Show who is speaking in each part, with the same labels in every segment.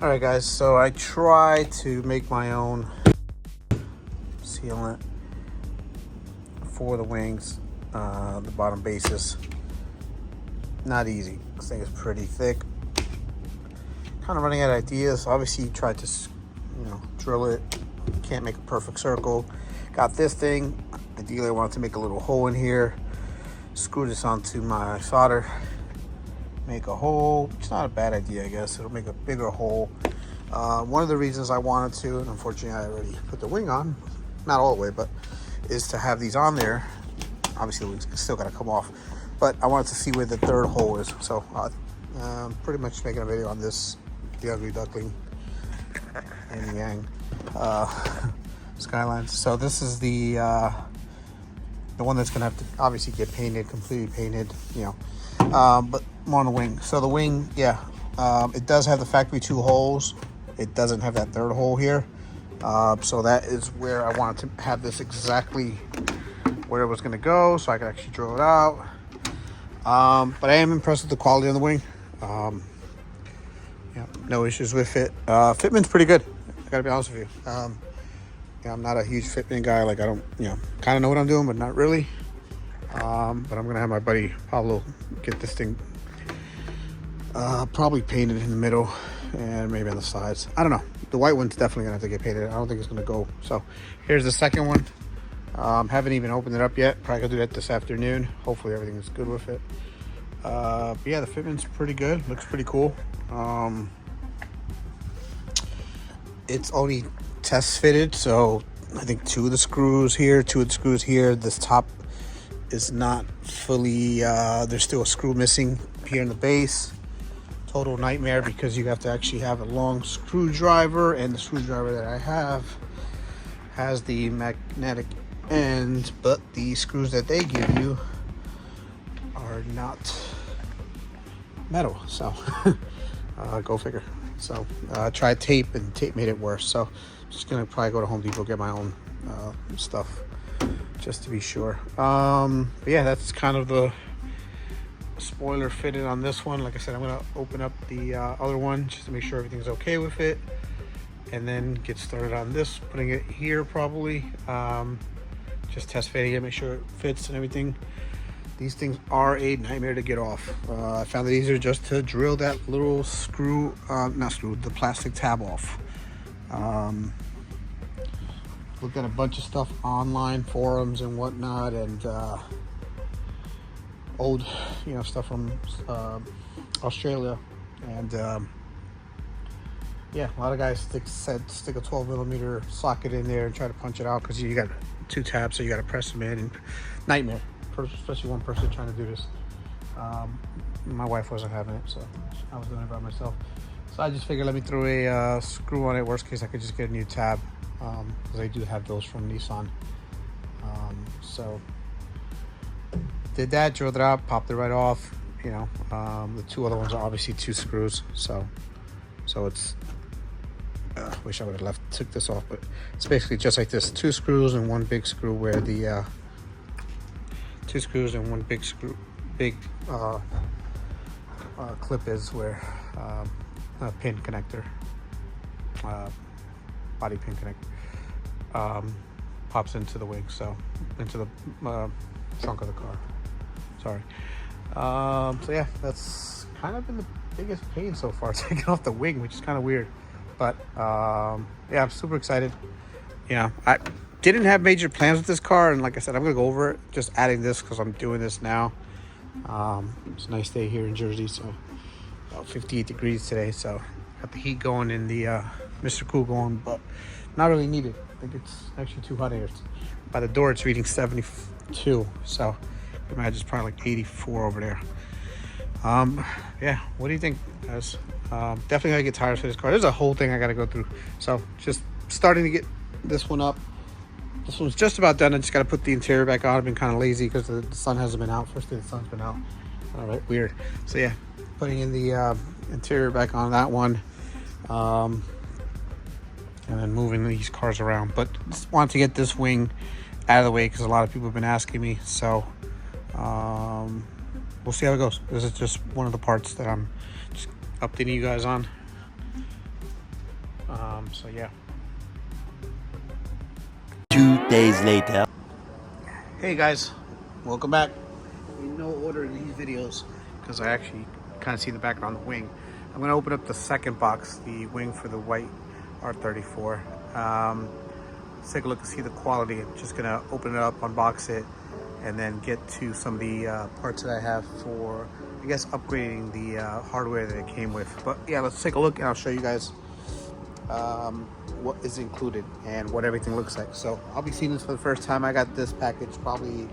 Speaker 1: All right, guys, so I try to make my own sealant for the wings, the bottom bases. Not easy. This thing is pretty thick. Kind of running out of ideas. Obviously, you tried to, drill it. Can't make a perfect circle. Got this thing. Ideally, I wanted to make a little hole in here. Screw this onto my solder. Make a hole. It's not a bad idea, I guess. It'll make a bigger hole. One of the reasons I wanted to, and unfortunately I already put the wing on, not all the way, but is to have these on there. Obviously, the wings still got to come off, but I wanted to see where the third hole is. So pretty much making a video on this, the ugly duckling and yang Skyline. So this is the one that's gonna have to obviously get painted, completely painted, but more on the wing. So the wing, it does have the factory 2 holes. It doesn't have that third hole here. So that is where I wanted to have this exactly where it was gonna go, so I could actually drill it out. But I am impressed with the quality of the wing. No issues with it. Fitment's pretty good, I gotta be honest with you. I'm not a huge fitment guy. Like, I don't, kind of know what I'm doing, but not really. But I'm gonna have my buddy Pablo get this thing probably painted in the middle and maybe on the sides. I don't know. The white one's definitely gonna have to get painted. I don't think it's gonna go. So here's the second one. Haven't even opened it up yet. Probably gonna do that this afternoon. Hopefully everything is good with it. But yeah, the fitment's pretty good. Looks pretty cool. It's only test fitted, so I think 2 of the screws here, 2 of the screws here. This top is not fully, there's still a screw missing here in the base. Total nightmare because you have to actually have a long screwdriver, and the screwdriver that I have has the magnetic end, but the screws that they give you are not metal, so go figure. So tried tape, and tape made it worse. So just gonna probably go to Home Depot, get my own stuff just to be sure. But yeah, that's kind of the spoiler fitted on this one. Like I said, I'm gonna open up the other one just to make sure everything's okay with it, and then get started on this, putting it here probably. Just test fitting it, make sure it fits and everything. These things are a nightmare to get off. I found it easier just to drill that little screw, the plastic tab off. Looked at a bunch of stuff online, forums and whatnot, and old, stuff from Australia. And yeah, a lot of guys stick a 12mm socket in there and try to punch it out, because you got 2 tabs, so you got to press them in, and nightmare. Especially one person trying to do this. My wife wasn't having it, so I was doing it by myself. So I just figured, let me throw a screw on it. Worst case, I could just get a new tab, because I do have those from Nissan. So did that, drilled it out, popped it right off. The 2 other ones are obviously 2 screws, so it's wish I would have took this off, but it's basically just like this: 2 screws and 1 big screw where the 2 screws and 1 big screw, clip is where a pin connector, body pin connector, pops into the wing, so into the trunk of the car. Sorry. So yeah, that's kind of been the biggest pain so far, taking off the wing, which is kind of weird. But yeah, I'm super excited. I didn't have major plans with this car, and like I said, I'm gonna go over it, just adding this because I'm doing this now. It's a nice day here in Jersey, so about 58 degrees today, so got the heat going and the Mr. Cool going, but not really needed. I think it's actually too hot here. By the door it's reading 72, so I imagine it's probably like 84 over there. Yeah, what do you think, guys? Definitely gotta get tires for this car. There's a whole thing I gotta go through, so just starting to get this one up. This one's just about done. I just got to put the interior back on. I've been kind of lazy because the sun hasn't been out. First day the sun's been out. All right, weird. So yeah, putting in the interior back on that one, and then moving these cars around. But just want to get this wing out of the way because a lot of people have been asking me. So we'll see how it goes. This is just one of the parts that I'm just updating you guys on. So yeah.
Speaker 2: 2 days later.
Speaker 1: Hey guys, welcome back. In no order in these videos, because I actually kind of see the background of the wing. I'm gonna open up the second box, the wing for the white R34. Let's take a look and see the quality. I'm just gonna open it up, unbox it, and then get to some of the parts that I have for, I guess, upgrading the hardware that it came with. But yeah, let's take a look and I'll show you guys what is included and what everything looks like. So I'll be seeing this for the first time. I got this package probably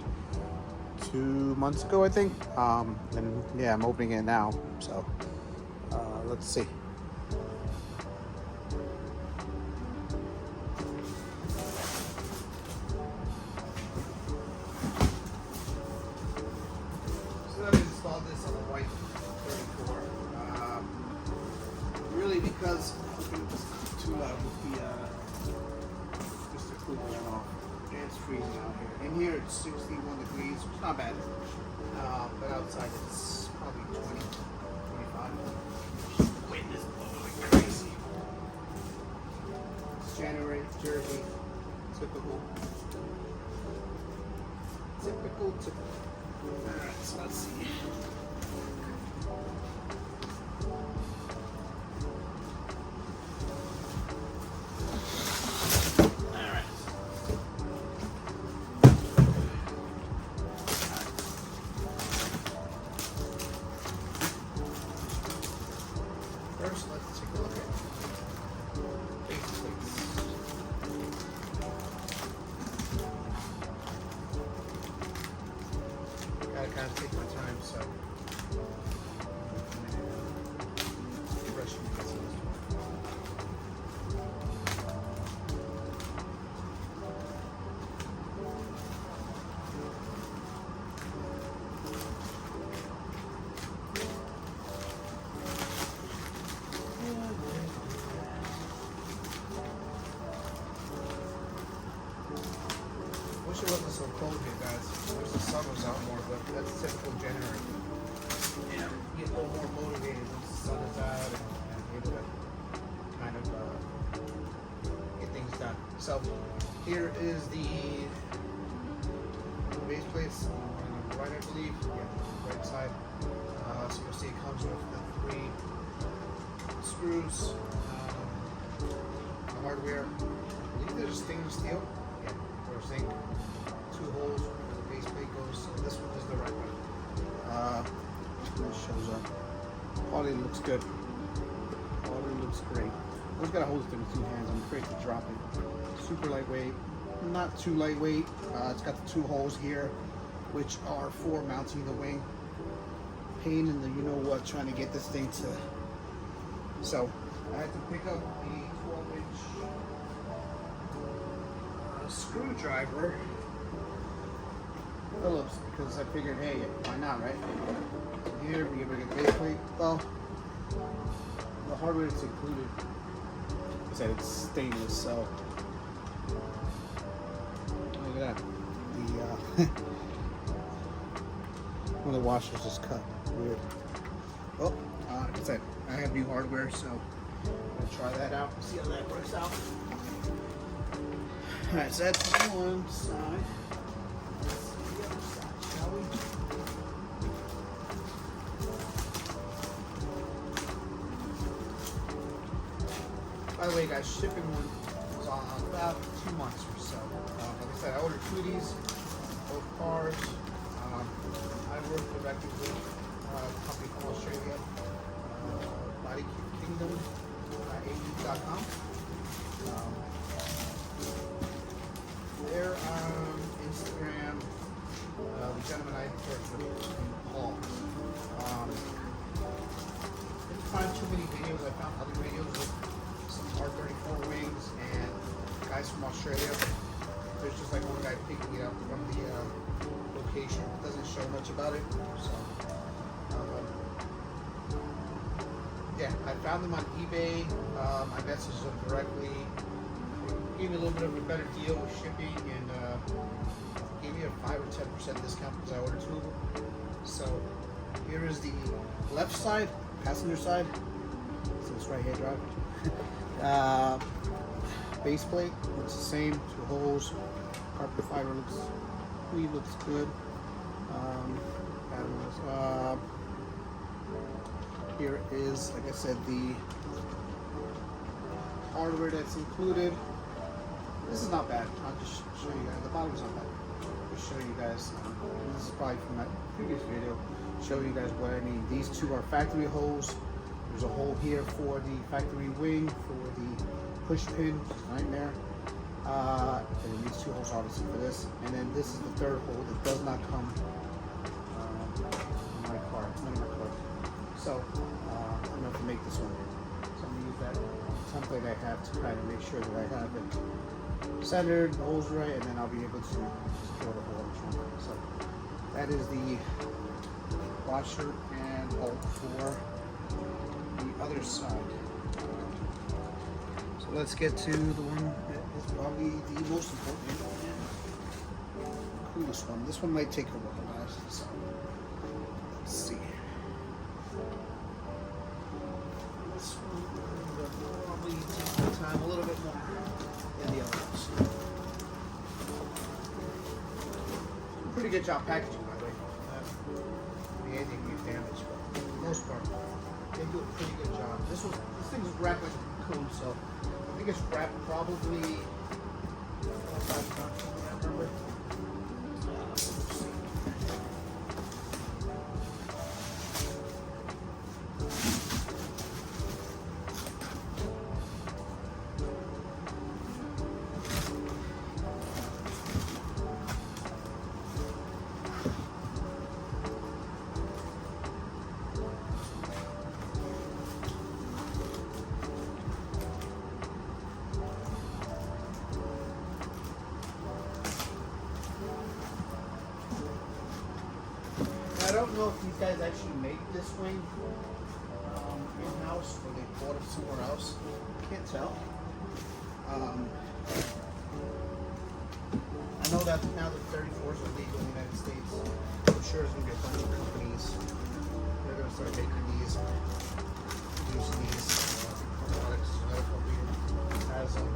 Speaker 1: 2 months ago, I think. And yeah, I'm opening it now. So let's see. So I installed this on the white 34. Really because it's too loud with the Mr. Cooler went off. And it's freezing out here. In here it's 61 degrees, which is not bad. But outside it's probably 20, 25. The wind is blowing like crazy. It's January, Jersey. Typical. Alright, so let's see. First, let's take a look at base plates. Gotta kind of take my time, so brushing this one. Wish it wasn't so cold here, guys. Wish the sun was out more, but that's typical January. Yeah, get a little more motivated once the sun is out and able to kind of get things done. So here is the base plates on the right, I believe. Yeah, right side. So you'll see it comes with the 3 screws, the hardware. I believe there's stainless steel. Yeah, or zinc. 2 holes where the base plate goes. So this one is the right one. It shows up. Quality looks good. Quality looks great. I just gotta hold it with 2 hands. I'm afraid to drop it. Super lightweight. Not too lightweight. It's got the 2 holes here, which are for mounting the wing. Pain in the you know what trying to get this thing to. So I had to pick up the 12-inch screwdriver. Phillips, because I figured, hey, why not, right? Here we get the base plate. Well, the hardware is included. I said it's stainless, so look at that. The one of the washers is cut. Weird. Well, like I said, I have new hardware, so I'm gonna try that out. See how that works out. All right, so that's one side. By the way, guys, shipping one was on about 2 months or so. Like I said, I ordered 2 of these, both cars. I work directly with a company from Australia, bodykitkingdom, au.com. They're on Instagram. The gentleman I worked with, Paul. Didn't find too many videos. I found other videos with some R34 wings and guys from Australia. There's just like one guy picking it up from the location. It doesn't show much about it. So, yeah, I found them on eBay. I messaged them directly. They gave me a little bit of a better deal with shipping and gave me a 5 or 10% discount because I ordered 2 of them. So here is the left side, passenger side. So this right here drive. Base plate looks the same. 2 holes. Carbon fiber looks good. Here is, like I said, the hardware that's included. This is not bad. I'll just show you guys. The bottom is not bad. I'll just show you guys. This is probably from my previous video. Show you guys what I mean. These 2 are factory holes. There's a hole here for the factory wing for the push pin, which is a nightmare. And then these 2 holes obviously for this. And then this is the 3rd hole that does not come in my car. None of my cars. So I'm going to make this one. So I'm going to use that template I have to kind of make sure that I have it centered, the holes right, and then I'll be able to secure the hole in the trunk. So that is the washer and bolt for the other side. So let's get to the one that is probably the most important and coolest one. This one might take a while, guys. So let's see. This one will probably take the time a little bit more than the other ones. Pretty good job packaging, by the way. Anything gets damaged, but for the most part, they do a pretty good job. This thing is wrapped like a cocoon, so I think it's wrapped probably 5 times, I remember. Let's see. I don't know if these guys actually make this wing in-house or they bought it somewhere else. Can't tell. I know that now the 34s are legal in the United States. I'm sure there's going to be a bunch of companies that are going to start making these, producing these products. Another company has them.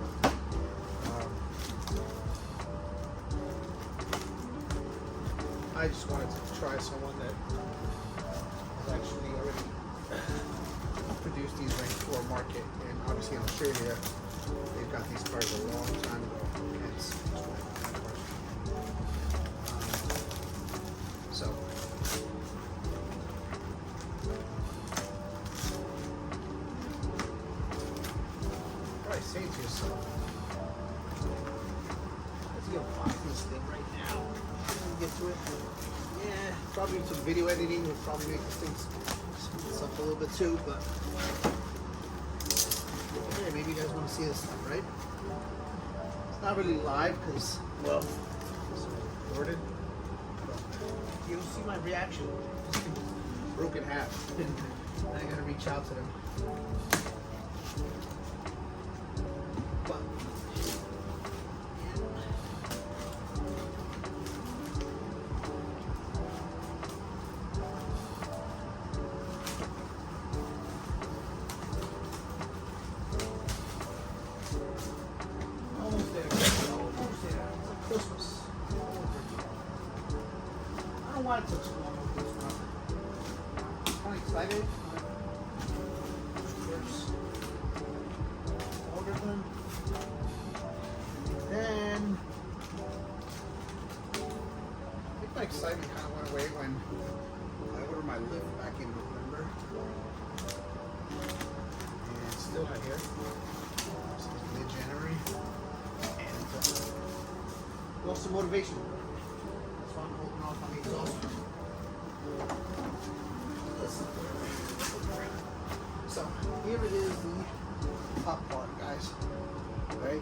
Speaker 1: I just wanted to try someone that has actually already produced these rings for a market, and obviously in Australia they've got these cars a long time ago. So probably say to yourself, let's go buy this thing right now. Get to it. Yeah, probably some video editing would probably make this thing speed this up a little bit too, but hey, maybe you guys want to see this stuff, right? It's not really live because, well, it's recorded, but you'll see my reaction. Broke in half. I gotta reach out to them. But Christmas. I don't know why it took so long with this one. I'm kind of excited. First, ordered them. And then, I think my excitement kind of went away when I ordered my lift back in November. And it's still not here. It's mid-January. And lost some motivation. That's why I'm holding off on the exhaust. So here it is, the top part, guys. Right?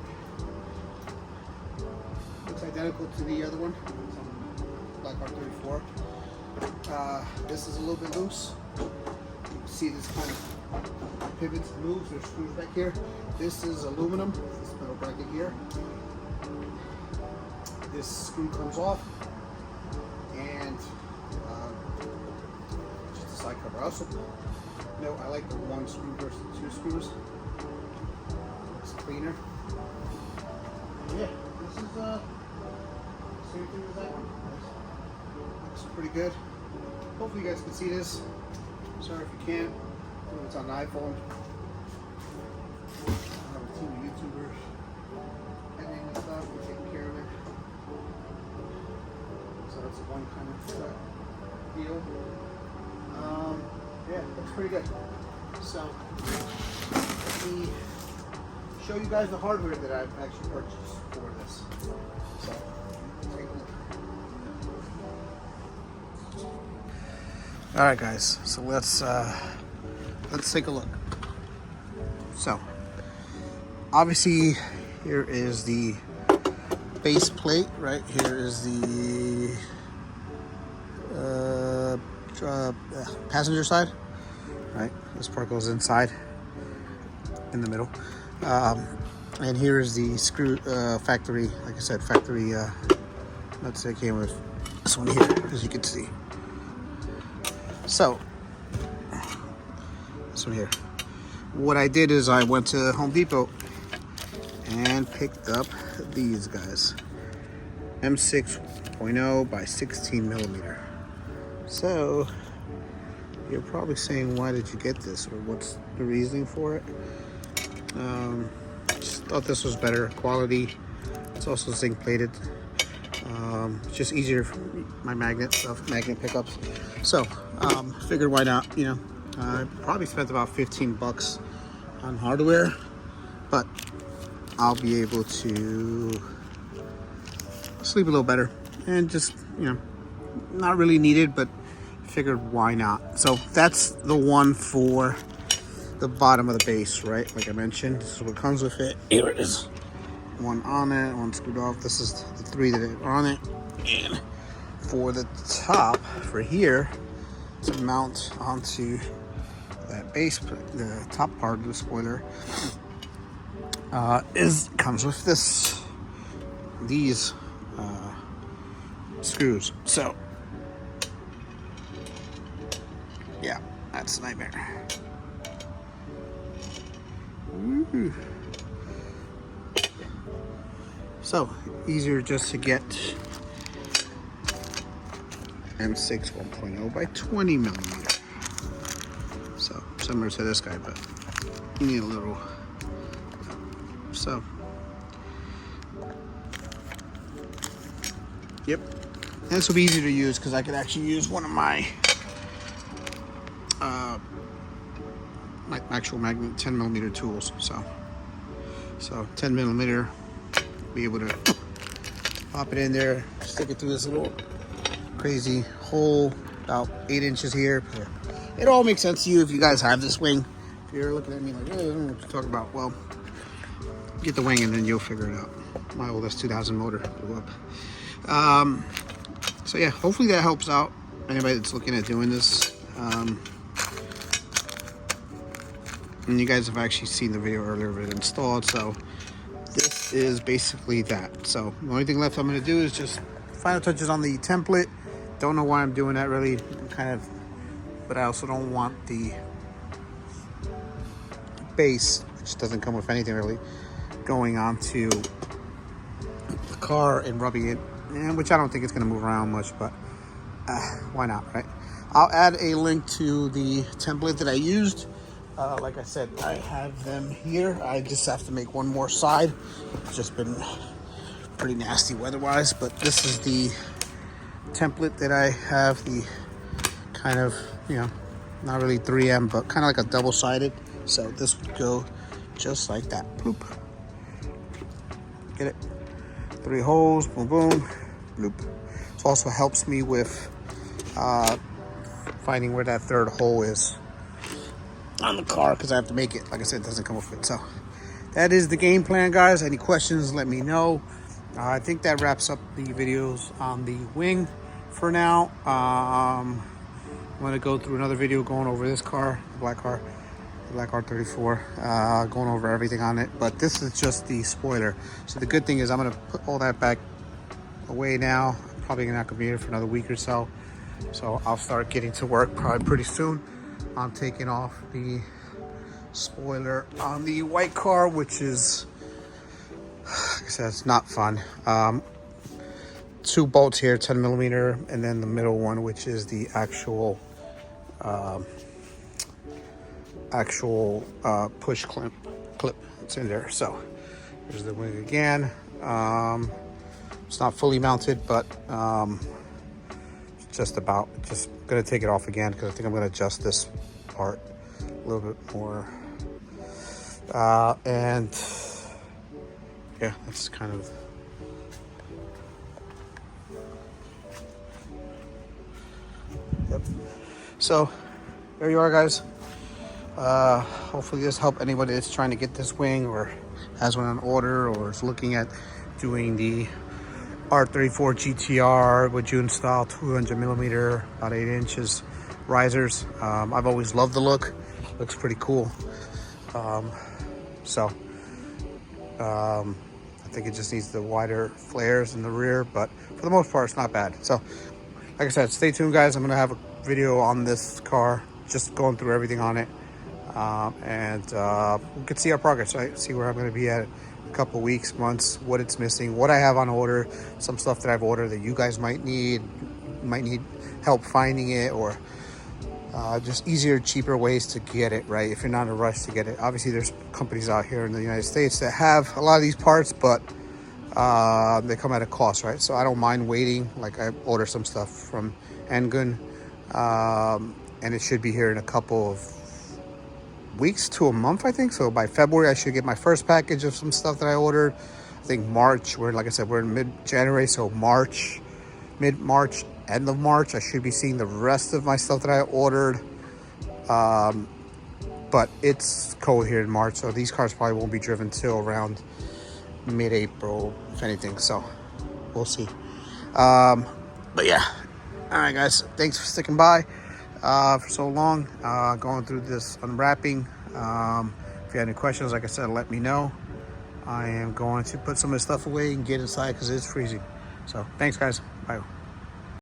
Speaker 1: Looks identical to the other one. It's on Black R34. This is a little bit loose. You can see this kind of pivots and moves. There's screws back here. This is aluminum. This metal bracket here. This screw comes off, and just a side cover. I also note, I like the one screw versus the two screws. It's cleaner. Yeah, this is same thing as that one. Looks pretty good. Hopefully you guys can see this. Sorry if you can't. It's on an iPhone. I have a team of YouTubers editing and stuff. We're taking care of it. So that's one kind of deal. Yeah, looks pretty good. So let me show you guys the hardware that I've actually purchased for this. So take a look. All right, guys. So let's take a look. So obviously here is the base plate, right? Here is the passenger side, right? This part goes inside in the middle. And here is the screw factory, like I said, factory nuts that came with this one here, as you can see. So this one here. What I did is I went to Home Depot and picked up these guys. M6.0 by 16 millimeter. So you're probably saying, why did you get this, or what's the reasoning for it? Just thought this was better quality. It's also zinc plated. It's just easier for my magnet pickups. So figured why not, you know. I probably spent about 15 bucks on hardware, but I'll be able to sleep a little better and just, you know, not really needed, but figured why not. So that's the one for the bottom of the base, right? Like I mentioned, this is what comes with it. Here it is. One on it, one screwed off. This is the three that are on it. And for the top, for here, to mount onto that base, the top part of the spoiler, comes with these screws. So yeah, that's a nightmare. Ooh. So easier just to get M6 1.0 by 20 millimeter. So similar to this guy, but you need a little. So yep, and this will be easy to use because I could actually use one of my actual magnet 10 millimeter tools. So 10 millimeter, be able to pop it in there, stick it through this little crazy hole about 8 inches here. It all makes sense to you if you guys have this wing. If you're looking at me like, oh, I don't know what you're talking about, well, get the wing and then you'll figure it out. My oldest 2000 motor blew up. So yeah, hopefully that helps out anybody that's looking at doing this. And you guys have actually seen the video earlier of it installed, so this is basically that. So the only thing left I'm going to do is just final touches on the template. Don't know why I'm doing that really, but I also don't want the base, which doesn't come with anything really, going onto the car and rubbing it, which I don't think it's going to move around much, but why not, right? I'll add a link to the template that I used. Like I said, I have them here. I just have to make one more side. It's just been pretty nasty weather-wise, but this is the template that I have, the kind of, you know, not really 3M, but kind of like a double-sided. So this would go just like that. Bloop. Get it? 3 holes, boom, boom, bloop. This also helps me with finding where that third hole is on the car, because I have to make it. Like I said, it doesn't come with it. So that is the game plan, guys. Any questions, let me know. I think that wraps up the videos on the wing for now. I'm going to go through another video going over this car, the black R34, going over everything on it. But this is just the spoiler. So the good thing is I'm going to put all that back away now. I'm probably not going to be here for another week or so. So I'll start getting to work probably pretty soon. on taking off the spoiler on the white car, which is, like I said, it's not fun. 2 bolts here, 10mm, and then the middle one, which is the actual push clip. It's in there. So here's the wing again. It's not fully mounted, but just gonna take it off again because I think I'm gonna adjust this part a little bit more. And yeah, that's kind of yep. So there you are, guys. Hopefully this helped anybody that's trying to get this wing or has one on order or is looking at doing the R34 GTR with JUN style 200mm, about 8 inches risers. I've always loved the look. Looks pretty cool. I think it just needs the wider flares in the rear, but for the most part, it's not bad. So, like I said, stay tuned, guys. I'm gonna have a video on this car, just going through everything on it, and we can see our progress, right? See where I'm gonna be at a couple weeks, months, what it's missing, what I have on order, some stuff that I've ordered that you guys might need help finding it, or just easier, cheaper ways to get it, right? If you're not in a rush to get it. Obviously, there's companies out here in the United States that have a lot of these parts, but they come at a cost, right? So I don't mind waiting. Like, I order some stuff from JUN, and it should be here in a couple of weeks to a month, I think. So by February, I should get my first package of some stuff that I ordered. I think March, like I said, we're in mid-January, so mid-March, end of March, I should be seeing the rest of my stuff that I ordered. But it's cold here in March, so these cars probably won't be driven till around mid-April, if anything. So we'll see. But yeah, all right, guys, thanks for sticking by for so long, going through this unwrapping. If you have any questions, like I said, let me know. I am going to put some of the stuff away and get inside because it's freezing. So thanks, guys. Bye.